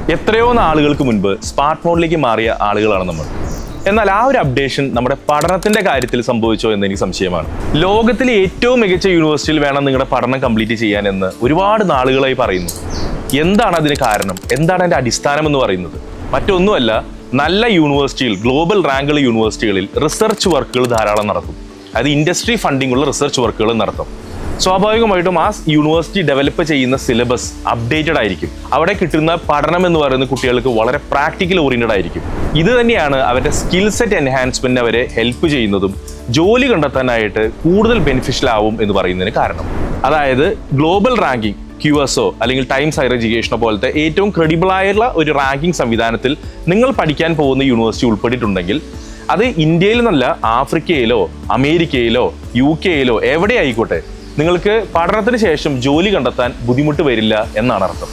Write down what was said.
എത്രയോ നാളുകൾക്ക് മുൻപ് സ്മാർട്ട് ഫോണിലേക്ക് മാറിയ ആളുകളാണ് നമ്മൾ. എന്നാൽ ആ ഒരു അപ്ഡേഷൻ നമ്മുടെ പഠനത്തിന്റെ കാര്യത്തിൽ സംഭവിച്ചോ എന്ന് എനിക്ക് സംശയമാണ്. ലോകത്തിലെ ഏറ്റവും മികച്ച യൂണിവേഴ്സിറ്റിയിൽ വേണം നിങ്ങളുടെ പഠനം കംപ്ലീറ്റ് ചെയ്യാൻ എന്ന് ഒരുപാട് നാളുകളായി പറയുന്നു. എന്താണ് അതിന് കാരണം? എന്താണ് അതിന്റെ അടിസ്ഥാനം എന്ന് പറയുന്നത്? മറ്റൊന്നുമല്ല, നല്ല യൂണിവേഴ്സിറ്റിയിൽ, ഗ്ലോബൽ റാങ്കുള്ള യൂണിവേഴ്സിറ്റികളിൽ റിസർച്ച് വർക്കുകൾ ധാരാളം നടക്കും. അത് ഇൻഡസ്ട്രി ഫണ്ടിംഗ് ഉള്ള റിസർച്ച് വർക്കുകൾ നടത്തും. സ്വാഭാവികമായിട്ടും ആ യൂണിവേഴ്സിറ്റി ഡെവലപ്പ് ചെയ്യുന്ന സിലബസ് അപ്ഡേറ്റഡ് ആയിരിക്കും. അവിടെ കിട്ടുന്ന പഠനം എന്ന് പറയുന്ന കുട്ടികൾക്ക് വളരെ പ്രാക്ടിക്കൽ ഓറിയന്റഡ് ആയിരിക്കും. ഇത് തന്നെയാണ് അവരുടെ സ്കിൽ സെറ്റ് എൻഹാൻസ്മെന്റ് അവരെ ഹെൽപ്പ് ചെയ്യുന്നതും ജോലി കണ്ടെത്താനായിട്ട് കൂടുതൽ ബെനിഫിഷ്യൽ ആവും എന്ന് പറയുന്നതിന് കാരണം. അതായത് ഗ്ലോബൽ റാങ്കിങ്, QSO അല്ലെങ്കിൽ ടൈംസ് ഹയർ എഡ്യൂക്കേഷനോ പോലത്തെ ഏറ്റവും ക്രെഡിബിൾ ആയുള്ള ഒരു റാങ്കിങ് സംവിധാനത്തിൽ നിങ്ങൾ പഠിക്കാൻ പോകുന്ന യൂണിവേഴ്സിറ്റി ഉൾപ്പെട്ടിട്ടുണ്ടെങ്കിൽ അത് ഇന്ത്യയിൽ നിന്നല്ല, ആഫ്രിക്കയിലോ അമേരിക്കയിലോ UK യിലോ എവിടെ ആയിക്കോട്ടെ, നിങ്ങൾക്ക് പഠനത്തിന് ശേഷം ജോലി കണ്ടെത്താൻ ബുദ്ധിമുട്ട് വരില്ല എന്നാണ് അർത്ഥം.